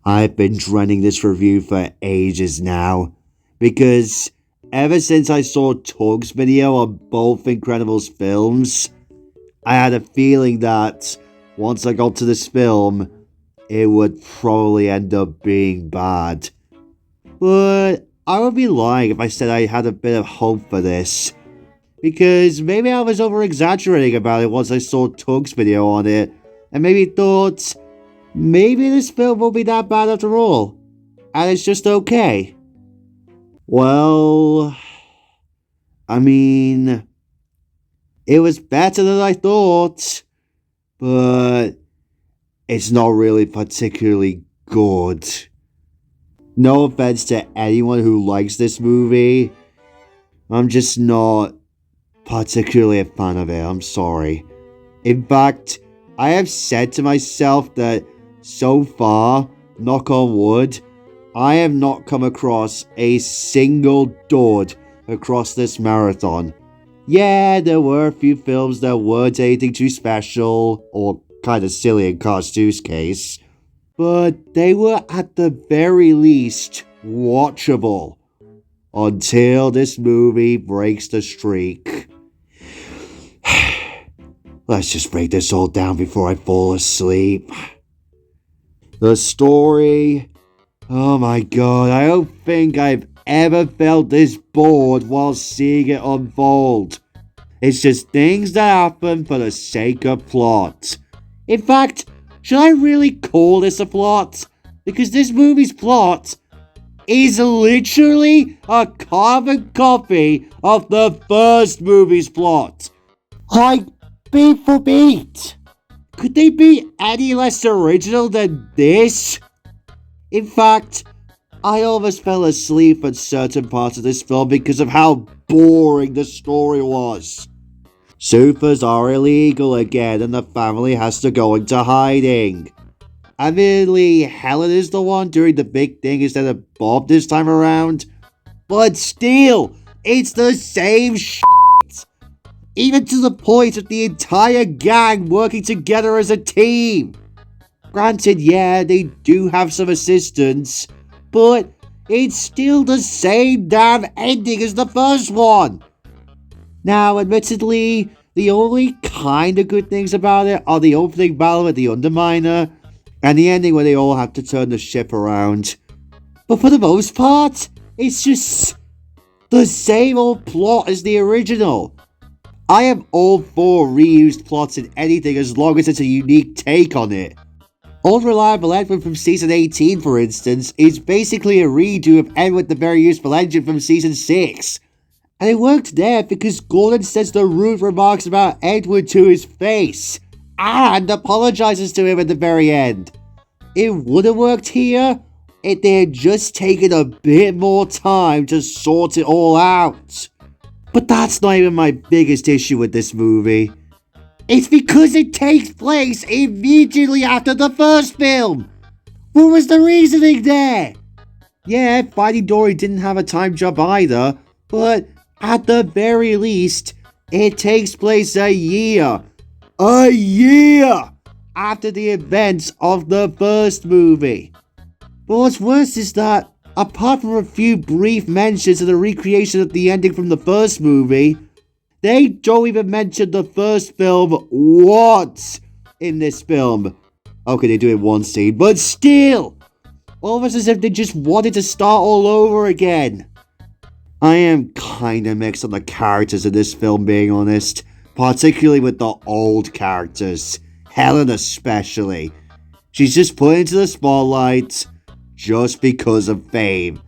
I've been dreading this review for ages now, because ever since I saw Tug's video on both Incredibles films, I had a feeling that once I got to this film, it would probably end up being bad. But I would be lying if I said I had a bit of hope for this, because maybe I was over-exaggerating about it once I saw Tug's video on it, and maybe thought, maybe this film won't be that bad after all, and it's just okay. Well, I mean, it was better than I thought, but it's not really particularly good. No offense to anyone who likes this movie, I'm just not particularly a fan of it, I'm sorry. In fact, I have said to myself that so far, knock on wood, I have not come across a single dud across this marathon. Yeah, there were a few films that weren't anything too special, or kinda silly in Carstoo's case, but they were at the very least watchable. Until this movie breaks the streak. Let's just break this all down before I fall asleep. The story, oh my god, I don't think I've ever felt this bored while seeing it unfold. It's just things that happen for the sake of plot. In fact, should I really call this a plot? Because this movie's plot is literally a carbon copy of the first movie's plot. Like, beat for beat. Could they be any less original than this? In fact, I almost fell asleep at certain parts of this film because of how boring the story was. Supers are illegal again and the family has to go into hiding. Admittedly, Helen is the one doing the big thing instead of Bob this time around. But still, it's the same shit. Even to the point of the entire gang working together as a team. Granted, yeah, they do have some assistance, but it's still the same damn ending as the first one. Now, admittedly, the only kind of good things about it are the opening battle with the Underminer, and the ending where they all have to turn the ship around. But for the most part, it's just the same old plot as the original. I am all for reused plots in anything as long as it's a unique take on it. Unreliable Edward from Season 18, for instance, is basically a redo of Edward the Very Useful Engine from Season 6. And it worked there because Gordon says the rude remarks about Edward to his face, and apologizes to him at the very end. It would have worked here if they had just taken a bit more time to sort it all out. But that's not even my biggest issue with this movie. It's because it takes place immediately after the first film. What was the reasoning there? Yeah, Finding Dory didn't have a time jump either, but at the very least, it takes place a year after the events of the first movie. But what's worse is that, apart from a few brief mentions of the recreation of the ending from the first movie, they don't even mention the first film once in this film. Okay, they do it in one scene, but still! Almost as if they just wanted to start all over again. I am kinda mixed on the characters in this film, being honest. Particularly with the old characters. Helen especially. She's just put into the spotlight just because of fame.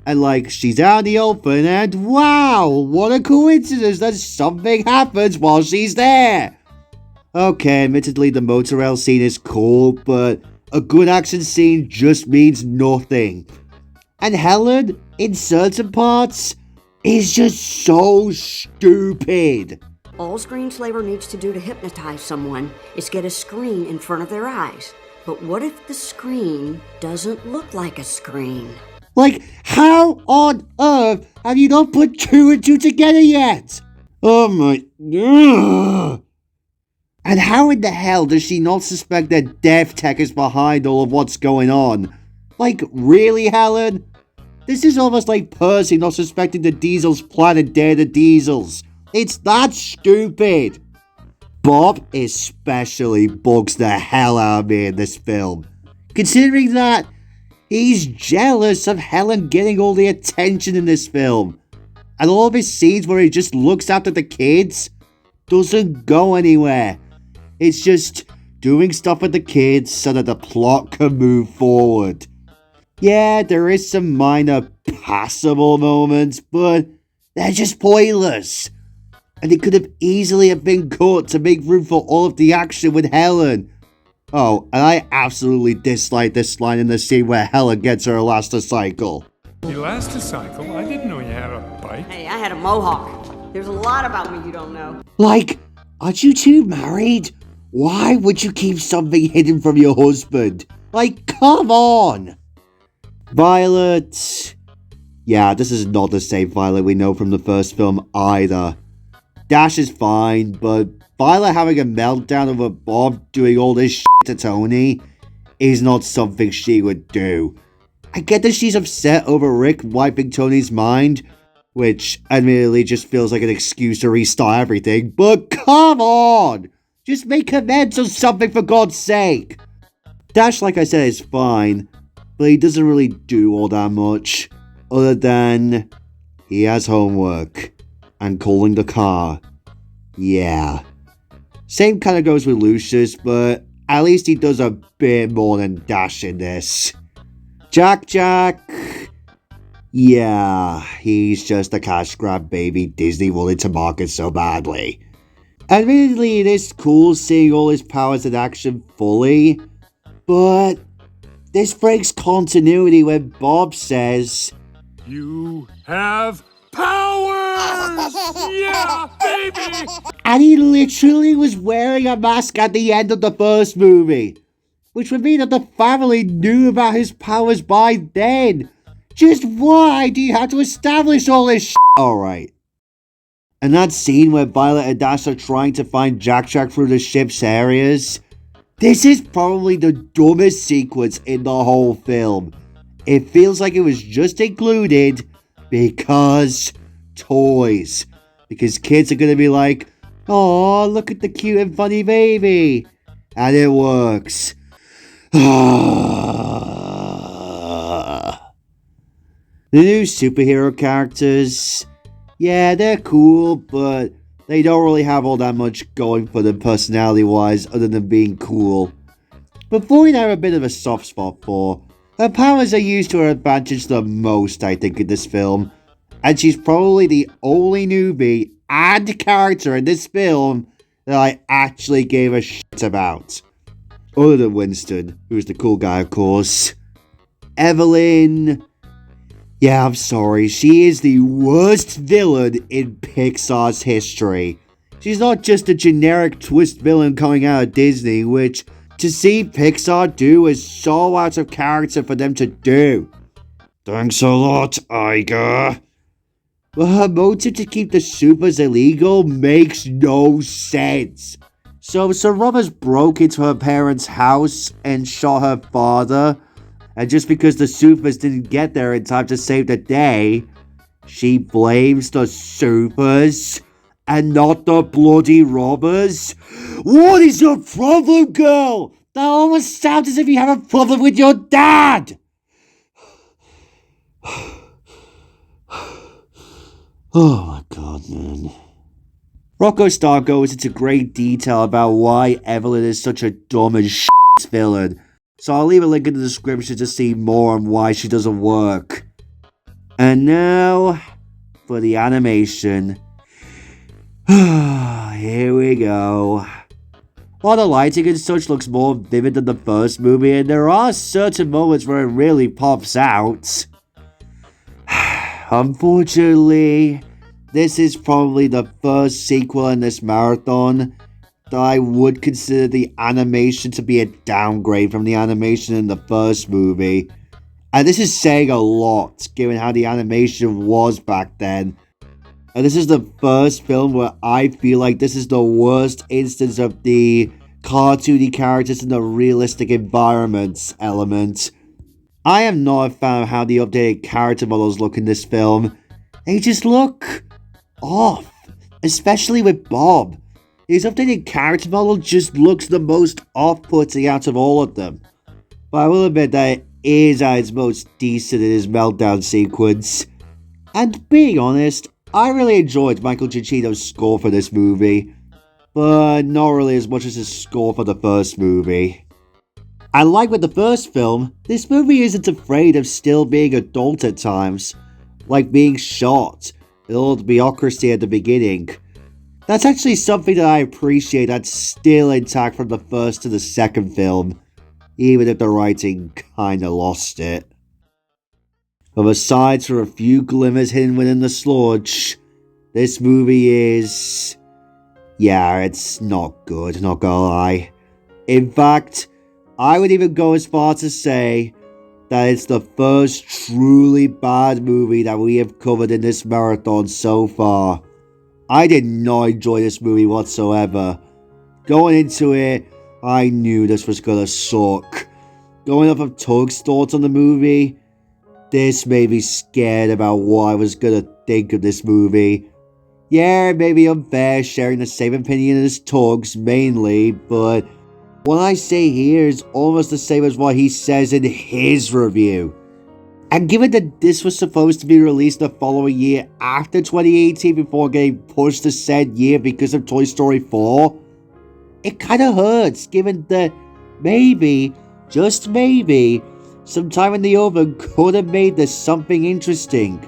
And like, she's out in the open and wow, what a coincidence that something happens while she's there. Okay, admittedly the motorrail scene is cool, but a good action scene just means nothing. And Helen, in certain parts, is just so stupid. All ScreenSlaver needs to do to hypnotize someone is get a screen in front of their eyes. But what if the screen doesn't look like a screen? Like, how on earth have you not put 2 and 2 together yet? Oh my... Ugh. And how in the hell does she not suspect that Death Tech is behind all of what's going on? Like, really, Helen? This is almost like Percy not suspecting the Diesels planted Dare the Diesels. It's that stupid. Bob especially bugs the hell out of me in this film. Considering that he's jealous of Helen getting all the attention in this film. And all of his scenes where he just looks after the kids doesn't go anywhere. It's just doing stuff with the kids so that the plot can move forward. Yeah, there is some minor passable moments, but they're just pointless. And it could have easily have been cut to make room for all of the action with Helen. Oh, and I absolutely dislike this line in the scene where Helen gets her elastocycle. Elastocycle? I didn't know you had a bike. Hey, I had a mohawk. There's a lot about me you don't know. Like, aren't you two married? Why would you keep something hidden from your husband? Like, come on! Violet... Yeah, this is not the same Violet we know from the first film either. Dash is fine, but Violet having a meltdown over Bob doing all this shit to Tony is not something she would do. I get that she's upset over Rick wiping Tony's mind, which admittedly just feels like an excuse to restart everything, but come on! Just make amends or something for God's sake! Dash, like I said, is fine, but he doesn't really do all that much, other than he has homework and calling the car. Yeah. Same kind of goes with Lucius, but at least he does a bit more than Dash in this. Jack. Yeah, he's just a cash grab baby Disney wanted to market so badly. Admittedly, it is cool seeing all his powers in action fully, but this breaks continuity when Bob says, You have powers! Yeah, baby! And he literally was wearing a mask at the end of the first movie, which would mean that the family knew about his powers by then. Just why do you have to establish all this shit? Alright. And that scene where Violet and Dash are trying to find Jack through the ship's areas, this is probably the dumbest sequence in the whole film. It feels like it was just included because toys. Because kids are going to be like, "Aw, look at the cute and funny baby." And it works. The new superhero characters, yeah, they're cool, but they don't really have all that much going for them personality-wise other than being cool. But Void I have a bit of a soft spot for. Her powers are used to her advantage the most, I think, in this film. And she's probably the only newbie and character in this film that I actually gave a shit about. Other than Winston, who's the cool guy, of course. Evelyn... Yeah, I'm sorry, she is the worst villain in Pixar's history. She's not just a generic twist villain coming out of Disney, which to see Pixar do is so out of character for them to do. Thanks a lot, Iger. But her motive to keep the supers illegal makes no sense. So Sir Roberts broke into her parents' house and shot her father, and just because the supers didn't get there in time to save the day, she blames the supers and not the bloody robbers? What is your problem, girl? That almost sounds as if you have a problem with your dad! Oh my god, man. Rocotar goes into great detail about why Evelyn is such a dumb and shit villain, so I'll leave a link in the description to see more on why she doesn't work. And now, for the animation. Here we go. While the lighting and such looks more vivid than the first movie, and there are certain moments where it really pops out, unfortunately, this is probably the first sequel in this marathon that I would consider the animation to be a downgrade from the animation in the first movie. And this is saying a lot, given how the animation was back then. And this is the first film where I feel like this is the worst instance of the cartoony characters in the realistic environments element. I am not a fan of how the updated character models look in this film. They just look off, especially with Bob. His updated character model just looks the most off-putting out of all of them. But I will admit that it is at its most decent in his meltdown sequence. And being honest, I really enjoyed Michael Giacchino's score for this movie, but not really as much as his score for the first movie. And like with the first film, this movie isn't afraid of still being adult at times, like being shot, and all the bureaucracy at the beginning. That's actually something that I appreciate that's still intact from the first to the second film, even if the writing kinda lost it. But aside from a few glimmers hidden within the sludge, this movie is... yeah, it's not good, not gonna lie. In fact, I would even go as far to say that it's the first truly bad movie that we have covered in this marathon so far. I did not enjoy this movie whatsoever. Going into it, I knew this was gonna suck. Going off of Tug's thoughts on the movie, this made me scared about what I was gonna think of this movie. Yeah, it may be unfair sharing the same opinion as Tug's mainly, but what I say here is almost the same as what he says in his review. And given that this was supposed to be released the following year after 2018 before getting pushed to said year because of Toy Story 4, it kinda hurts given that maybe, just maybe, some time in the oven could have made this something interesting.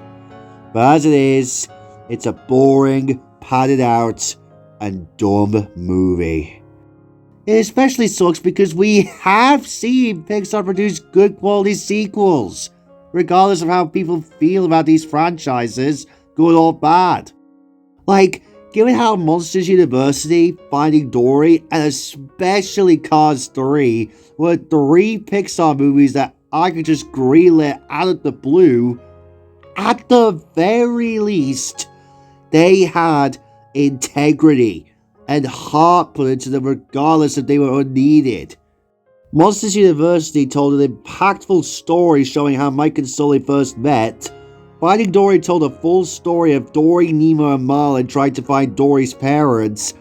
But as it is, it's a boring, padded out, and dumb movie. It especially sucks because we have seen Pixar produce good quality sequels, regardless of how people feel about these franchises, good or bad. Like, given how Monsters University, Finding Dory, and especially Cars 3 were 3 Pixar movies that I could just greenlit out of the blue, at the very least, they had integrity and heart put into them regardless if they were unneeded. Monsters University told an impactful story showing how Mike and Sully first met. Finding Dory told a full story of Dory, Nemo, and Marlin trying to find Dory's parents.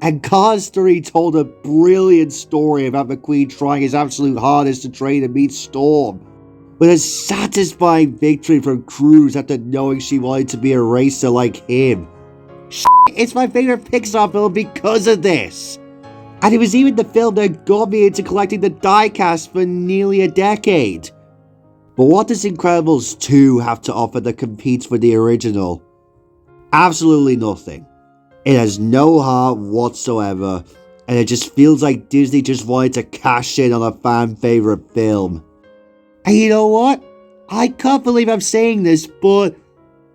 And Cars 3 told a brilliant story about McQueen trying his absolute hardest to train and meet Storm, with a satisfying victory from Cruz after knowing she wanted to be a racer like him. It's my favorite Pixar film because of this. And it was even the film that got me into collecting the diecast for nearly a decade. But what does Incredibles 2 have to offer that competes with the original? Absolutely nothing. It has no heart whatsoever, and it just feels like Disney just wanted to cash in on a fan favorite film. And you know what? I can't believe I'm saying this, but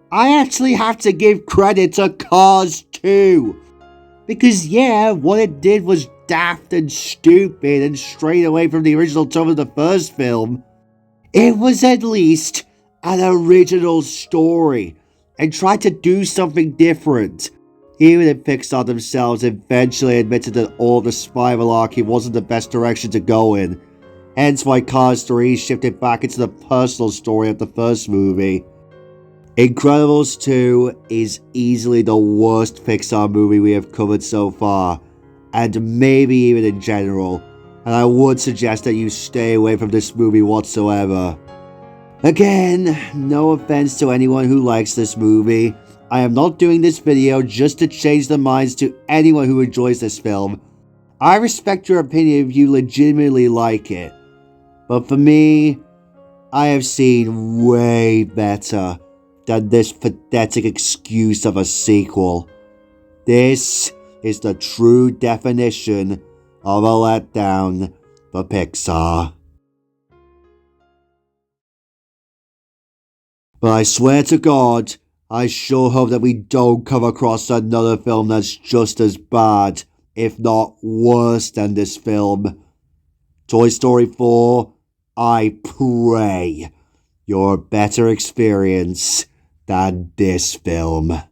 I actually have to give credit to Cars 2. Because yeah, what it did was daft and stupid and strayed away from the original tone of the first film. It was at least an original story and tried to do something different. Even if Pixar themselves eventually admitted that all the spy malarkey wasn't the best direction to go in. Hence why Cars 3 shifted back into the personal story of the first movie. Incredibles 2 is easily the worst Pixar movie we have covered so far, and maybe even in general, and I would suggest that you stay away from this movie whatsoever. Again, no offense to anyone who likes this movie. I am not doing this video just to change the minds to anyone who enjoys this film. I respect your opinion if you legitimately like it. But for me, I have seen way better than this pathetic excuse of a sequel. This is the true definition of a letdown for Pixar. But I swear to God, I sure hope that we don't come across another film that's just as bad, if not worse than this film. Toy Story 4, I pray you're a better experience than this film.